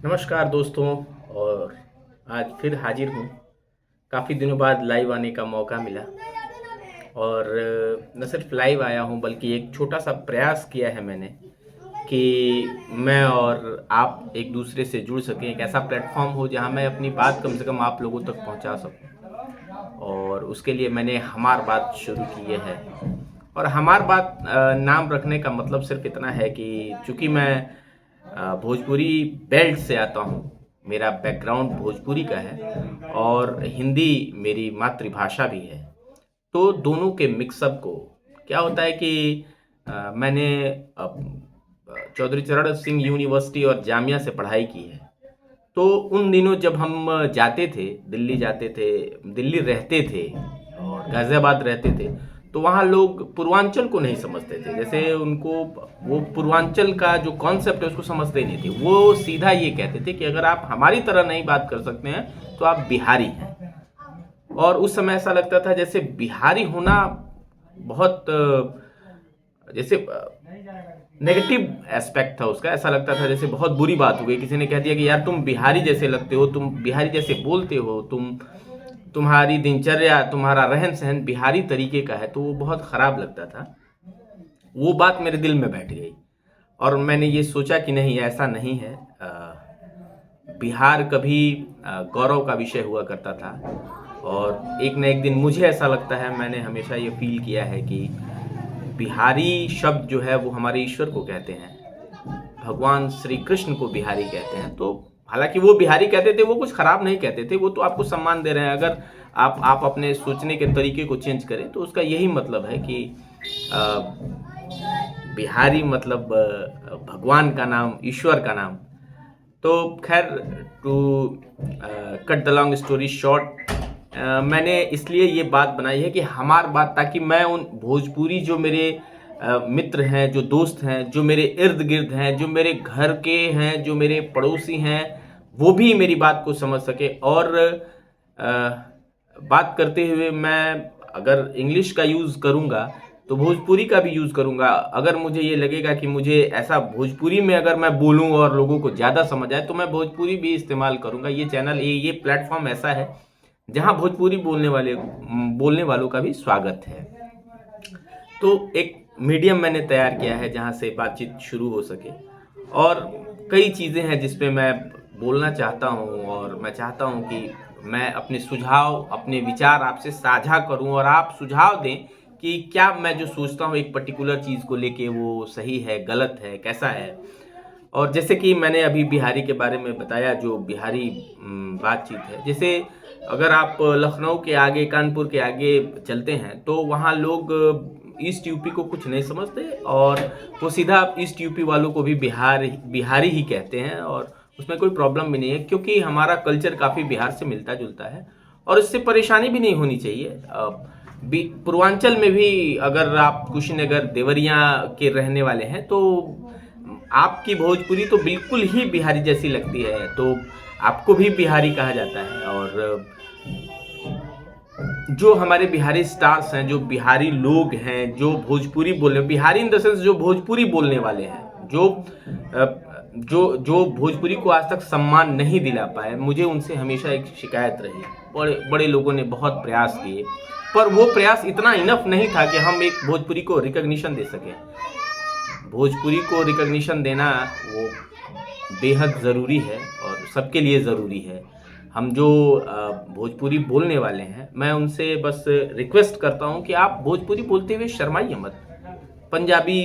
नमस्कार दोस्तों। और आज फिर हाजिर हूँ। काफ़ी दिनों बाद लाइव आने का मौका मिला और न सिर्फ लाइव आया हूँ बल्कि एक छोटा सा प्रयास किया है मैंने कि मैं और आप एक दूसरे से जुड़ सकें। एक ऐसा प्लेटफॉर्म हो जहाँ मैं अपनी बात कम से कम आप लोगों तक पहुँचा सकूँ, और उसके लिए मैंने हमार बात शुरू की है। और हमार बात नाम रखने का मतलब सिर्फ इतना है कि चूंकि मैं भोजपुरी बेल्ट से आता हूँ, मेरा बैकग्राउंड भोजपुरी का है और हिंदी मेरी मातृभाषा भी है। तो दोनों के मिक्सअप को क्या होता है कि मैंने चौधरी चरण सिंह यूनिवर्सिटी और जामिया से पढ़ाई की है। तो उन दिनों जब हम जाते थे, दिल्ली रहते थे और गाज़ियाबाद रहते थे, तो वहाँ लोग पूर्वांचल को नहीं समझते थे। जैसे उनको वो पूर्वांचल का जो कॉन्सेप्ट है उसको समझते नहीं थे। वो सीधा ये कहते थे कि अगर आप हमारी तरह नहीं बात कर सकते हैं तो आप बिहारी हैं। और उस समय ऐसा लगता था जैसे बिहारी होना बहुत जैसे नेगेटिव एस्पेक्ट था उसका। ऐसा लगता था जैसे बहुत बुरी बात हो गई। किसी ने कह दिया कि यार तुम बिहारी जैसे लगते हो, तुम बिहारी जैसे बोलते हो, तुम्हारी दिनचर्या, तुम्हारा रहन सहन बिहारी तरीके का है। तो वो बहुत खराब लगता था। वो बात मेरे दिल में बैठ गई और मैंने ये सोचा कि नहीं, ऐसा नहीं है। बिहार कभी गौरव का विषय हुआ करता था और एक न एक दिन मुझे ऐसा लगता है, मैंने हमेशा ये फील किया है कि बिहारी शब्द जो है वो हमारे ईश्वर को कहते हैं। भगवान श्री कृष्ण को बिहारी कहते हैं। तो हालांकि वो बिहारी कहते थे, वो कुछ खराब नहीं कहते थे, वो तो आपको सम्मान दे रहे हैं। अगर आप अपने सोचने के तरीके को चेंज करें तो उसका यही मतलब है कि बिहारी मतलब भगवान का नाम, ईश्वर का नाम। तो खैर, to cut the long story short, मैंने इसलिए ये बात बनाई है कि हमार बात, ताकि मैं उन भोजपुरी जो मेरे मित्र हैं, जो दोस्त हैं, जो मेरे इर्द गिर्द हैं, जो मेरे घर के हैं, जो मेरे पड़ोसी हैं, वो भी मेरी बात को समझ सके। और बात करते हुए मैं अगर इंग्लिश का यूज़ करूँगा तो भोजपुरी का भी यूज़ करूँगा। अगर मुझे ये लगेगा कि मुझे ऐसा भोजपुरी में अगर मैं बोलूँ और लोगों को ज़्यादा समझ आए तो मैं भोजपुरी भी इस्तेमाल करूँगा। ये चैनल, ये प्लेटफॉर्म ऐसा है जहाँ भोजपुरी बोलने वालों का भी स्वागत है। तो एक मीडियम मैंने तैयार किया है जहाँ से बातचीत शुरू हो सके। और कई चीज़ें हैं जिस पे मैं बोलना चाहता हूँ और मैं चाहता हूँ कि मैं अपने सुझाव, अपने विचार आपसे साझा करूँ और आप सुझाव दें कि क्या मैं जो सोचता हूँ एक पर्टिकुलर चीज़ को लेके वो सही है, गलत है, कैसा है। और जैसे कि मैंने अभी बिहारी के बारे में बताया, जो बिहारी बातचीत है, जैसे अगर आप लखनऊ के आगे, कानपुर के आगे चलते हैं तो वहाँ लोग ईस्ट यूपी को कुछ नहीं समझते और वो सीधा ईस्ट यूपी वालों को भी बिहारी ही कहते हैं। और उसमें कोई प्रॉब्लम भी नहीं है क्योंकि हमारा कल्चर काफ़ी बिहार से मिलता जुलता है और इससे परेशानी भी नहीं होनी चाहिए। पूर्वांचल में भी अगर आप कुशीनगर, देवरिया के रहने वाले हैं तो आपकी भोजपुरी तो बिल्कुल ही बिहारी जैसी लगती है, तो आपको भी बिहारी कहा जाता है। और जो हमारे बिहारी स्टार्स हैं, जो बिहारी लोग हैं, जो भोजपुरी बोलने, बिहारी इन द सेंस जो भोजपुरी बोलने वाले हैं, जो भोजपुरी को आज तक सम्मान नहीं दिला पाए, मुझे उनसे हमेशा एक शिकायत रही। बड़े बड़े लोगों ने बहुत प्रयास किए पर वो प्रयास इतना इनफ नहीं था कि हम एक भोजपुरी को रिकॉग्निशन दे सकें। भोजपुरी को रिकॉग्निशन देना वो बेहद ज़रूरी है और सबके लिए ज़रूरी है। हम जो भोजपुरी बोलने वाले हैं, मैं उनसे बस रिक्वेस्ट करता हूं कि आप भोजपुरी बोलते हुए शर्माइए मत। पंजाबी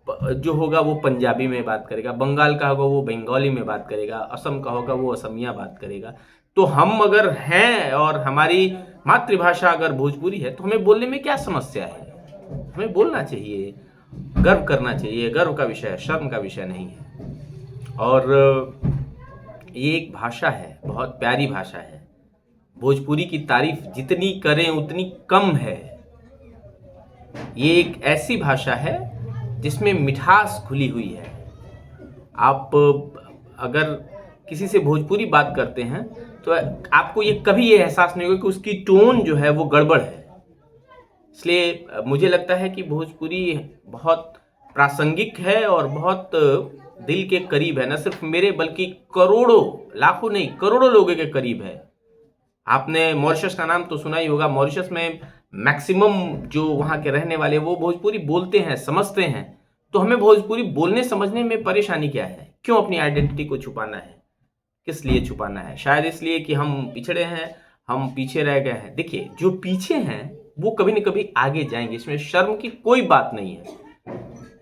जो होगा वो पंजाबी में बात करेगा, बंगाल का होगा वो बंगाली में बात करेगा, असम का होगा वो असमिया बात करेगा। तो हम अगर हैं और हमारी मातृभाषा अगर भोजपुरी है तो हमें बोलने में क्या समस्या है? हमें बोलना चाहिए, गर्व करना चाहिए। गर्व का विषय है, शर्म का विषय नहीं है। और ये एक भाषा है, बहुत प्यारी भाषा है। भोजपुरी की तारीफ जितनी करें उतनी कम है। ये एक ऐसी भाषा है जिसमें मिठास घुली हुई है। आप अगर किसी से भोजपुरी बात करते हैं तो आपको ये कभी ये एहसास नहीं होगा कि उसकी टोन जो है वो गड़बड़ है। इसलिए मुझे लगता है कि भोजपुरी बहुत प्रासंगिक है और बहुत दिल के करीब है, न सिर्फ मेरे बल्कि करोड़ों, लाखों नहीं करोड़ों लोगों के करीब है। आपने मॉरिशस का नाम तो सुना ही होगा। मॉरिशस में मैक्सिमम जो वहाँ के रहने वाले वो भोजपुरी बोलते हैं, समझते हैं। तो हमें भोजपुरी बोलने समझने में परेशानी क्या है? क्यों अपनी आइडेंटिटी को छुपाना है? किस लिए छुपाना है? शायद इसलिए कि हम पिछड़े हैं, हम पीछे रह गए हैं। देखिए, जो पीछे हैं वो कभी न कभी आगे जाएंगे, इसमें शर्म की कोई बात नहीं है।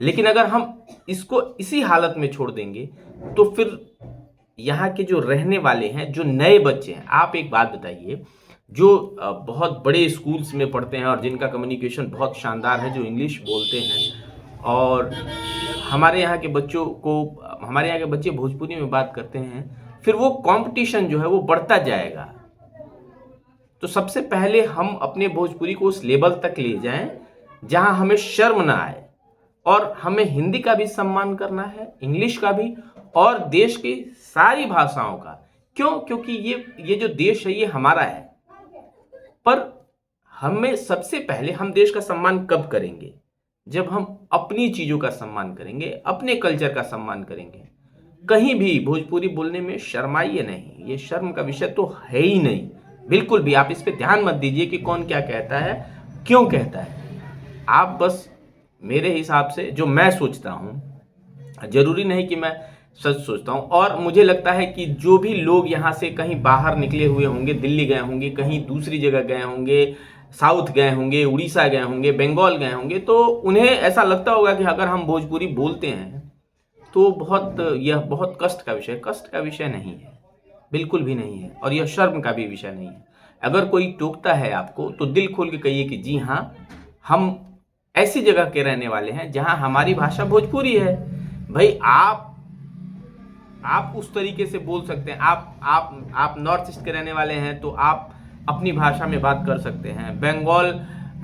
लेकिन अगर हम इसको इसी हालत में छोड़ देंगे तो फिर यहाँ के जो रहने वाले हैं, जो नए बच्चे हैं, आप एक बात बताइए, जो बहुत बड़े स्कूल्स में पढ़ते हैं और जिनका कम्युनिकेशन बहुत शानदार है, जो इंग्लिश बोलते हैं, और हमारे यहाँ के बच्चे भोजपुरी में बात करते हैं, फिर वो कंपटीशन जो है वो बढ़ता जाएगा। तो सबसे पहले हम अपने भोजपुरी को उस लेवल तक ले जाएं जहां हमें शर्म ना आए, और हमें हिंदी का भी सम्मान करना है, इंग्लिश का भी, और देश की सारी भाषाओं का। क्यों? क्योंकि ये जो देश है ये हमारा है। पर हमें सबसे पहले हम देश का सम्मान कब करेंगे? जब हम अपनी चीजों का सम्मान करेंगे, अपने कल्चर का सम्मान करेंगे। कहीं भी भोजपुरी बोलने में शर्माइए नहीं, ये शर्म का विषय तो है ही नहीं, बिल्कुल भी। आप इस पे ध्यान मत दीजिए कि कौन क्या कहता है, क्यों कहता है। आप बस मेरे हिसाब से जो मैं सोचता हूँ, जरूरी नहीं कि मैं सच सोचता हूँ, और मुझे लगता है कि जो भी लोग यहाँ से कहीं बाहर निकले हुए होंगे, दिल्ली गए होंगे, कहीं दूसरी जगह गए होंगे, साउथ गए होंगे, उड़ीसा गए होंगे, बंगाल गए होंगे, तो उन्हें ऐसा लगता होगा कि अगर हम भोजपुरी बोलते हैं तो यह बहुत कष्ट का विषय नहीं है, बिल्कुल भी नहीं है, और यह शर्म का भी विषय नहीं है। अगर कोई टोकता है आपको तो दिल खोल के कहिए कि जी हाँ, हम ऐसी जगह के रहने वाले हैं जहां हमारी भाषा भोजपुरी है। भाई आप उस तरीके से बोल सकते हैं। आप नॉर्थ ईस्ट के रहने वाले हैं तो आप अपनी भाषा में बात कर सकते हैं। बंगाल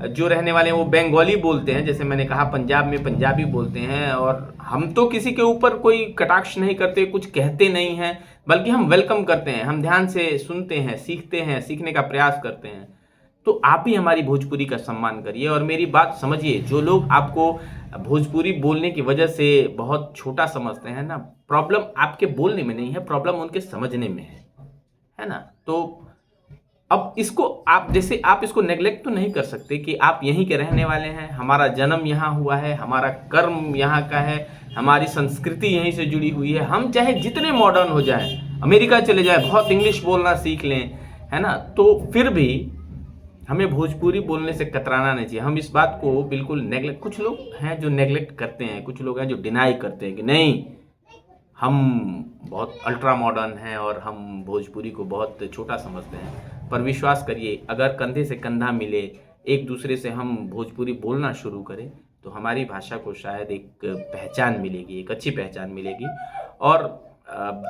जो रहने वाले हैं वो बंगाली बोलते हैं, जैसे मैंने कहा पंजाब में पंजाबी बोलते हैं। और हम तो किसी के ऊपर कोई कटाक्ष नहीं करते, कुछ कहते नहीं हैं, बल्कि हम वेलकम करते हैं, हम ध्यान से सुनते हैं, सीखने का प्रयास करते हैं। तो आप ही हमारी भोजपुरी का सम्मान करिए और मेरी बात समझिए। जो लोग आपको भोजपुरी बोलने की वजह से बहुत छोटा समझते हैं ना, प्रॉब्लम आपके बोलने में नहीं है, प्रॉब्लम उनके समझने में है ना। तो अब इसको आप इसको नेग्लेक्ट तो नहीं कर सकते कि आप यहीं के रहने वाले हैं, हमारा जन्म यहाँ हुआ है, हमारा कर्म यहाँ का है, हमारी संस्कृति यहीं से जुड़ी हुई है। हम चाहे जितने मॉडर्न हो जाएं, अमेरिका चले जाएं, बहुत इंग्लिश बोलना सीख लें, है ना, तो फिर भी हमें भोजपुरी बोलने से कतराना नहीं चाहिए। हम इस बात को बिल्कुल नेग्लेक्ट, कुछ लोग हैं जो नेग्लेक्ट करते हैं, कुछ लोग हैं जो डिनाई करते हैं कि नहीं, हम बहुत अल्ट्रा मॉडर्न हैं और हम भोजपुरी को बहुत छोटा समझते हैं। पर विश्वास करिए, अगर कंधे से कंधा मिले, एक दूसरे से हम भोजपुरी बोलना शुरू करें, तो हमारी भाषा को शायद एक पहचान मिलेगी, एक अच्छी पहचान मिलेगी। और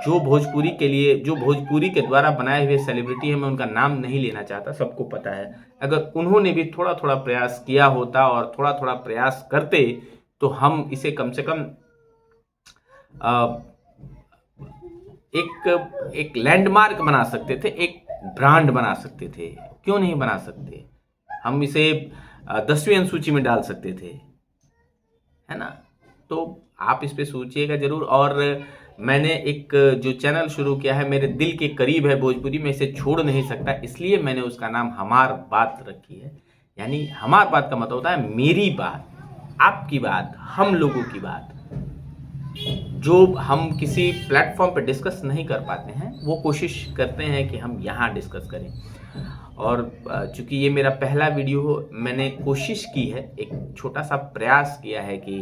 जो भोजपुरी के द्वारा बनाए हुए सेलिब्रिटी है, मैं उनका नाम नहीं लेना चाहता, सबको पता है। अगर उन्होंने भी थोड़ा थोड़ा प्रयास किया होता और थोड़ा थोड़ा प्रयास करते, तो हम इसे कम से कम एक लैंडमार्क बना सकते थे, एक ब्रांड बना सकते थे। क्यों नहीं बना सकते? हम इसे 10वीं अनुसूची में डाल सकते थे, है ना। तो आप इस पे सोचिएगा जरूर। और मैंने एक जो चैनल शुरू किया है, मेरे दिल के करीब है भोजपुरी, में इसे छोड़ नहीं सकता, इसलिए मैंने उसका नाम हमार बात रखी है। यानी हमार बात का मतलब होता है मेरी बात, आपकी बात, हम लोगों की बात। जो हम किसी प्लेटफॉर्म पे डिस्कस नहीं कर पाते हैं, वो कोशिश करते हैं कि हम यहाँ डिस्कस करें। और चूंकि ये मेरा पहला वीडियो हो, मैंने कोशिश की है, एक छोटा सा प्रयास किया है कि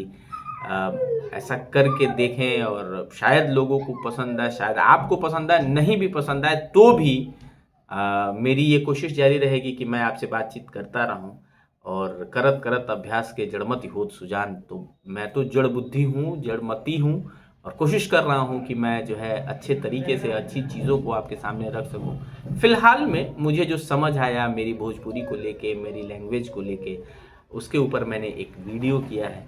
ऐसा करके देखें, और शायद लोगों को पसंद आए, शायद आपको पसंद आए, नहीं भी पसंद आए तो भी मेरी ये कोशिश जारी रहेगी कि मैं आपसे बातचीत करता रहूं। और करत करत अभ्यास के जड़मति होत सुजान। तो मैं तो जड़ बुद्धि हूँ, जड़मती हूँ, और कोशिश कर रहा हूँ कि मैं जो है अच्छे तरीके से अच्छी चीज़ों को आपके सामने रख सकूँ। फिलहाल में मुझे जो समझ आया मेरी भोजपुरी को लेके, मेरी लैंग्वेज को लेके, उसके ऊपर मैंने एक वीडियो किया है।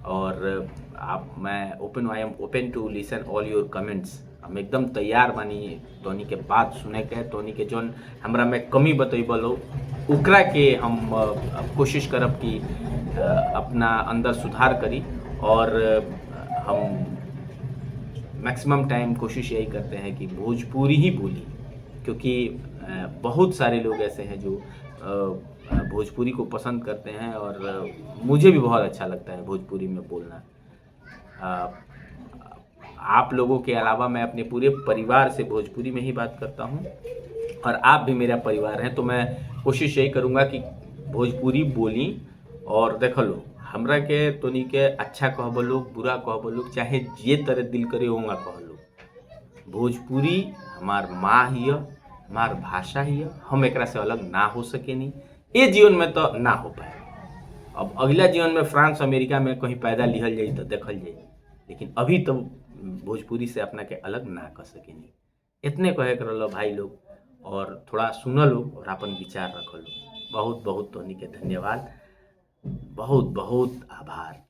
और I am open to listen all your comments. हम एकदम तैयार बानी तोनी के बात सुने के, तोनी के जौन हमरा में कमी बतैबल हो उकरा के हम कोशिश करब कि अपना अंदर सुधार करी। और हम मैक्सिमम टाइम कोशिश यही करते हैं कि भोजपुरी ही बोली, क्योंकि बहुत सारे लोग ऐसे हैं जो भोजपुरी को पसंद करते हैं और मुझे भी बहुत अच्छा लगता है भोजपुरी में बोलना। अ, आप लोगों के अलावा मैं अपने पूरे परिवार से भोजपुरी में ही बात करता हूँ और आप भी मेरा परिवार हैं, तो मैं कोशिश यही करूँगा कि भोजपुरी बोली। और देख लो, हमरा के तोनी के अच्छा कहबो लोग, बुरा कहबो लोग, चाहे जे तरह दिल करे होगा कह लो, भोजपुरी हमार माँ हिय, हमार भाषा हिय, हम एकरा से अलग ना हो सकेनी। ये जीवन में तो ना हो पाए, अब अगला जीवन में फ्रांस अमेरिका में कहीं पैदा लिहल जाई तो देखल जाई, लेकिन अभी तो भोजपुरी से अपना के अलग ना कर सकेनी। इतने कहे कर लो भाई लोग, और थोड़ा सुन लो और अपन विचार रख लो। बहुत बहुत तोहनी के धन्यवाद, बहुत बहुत आभार।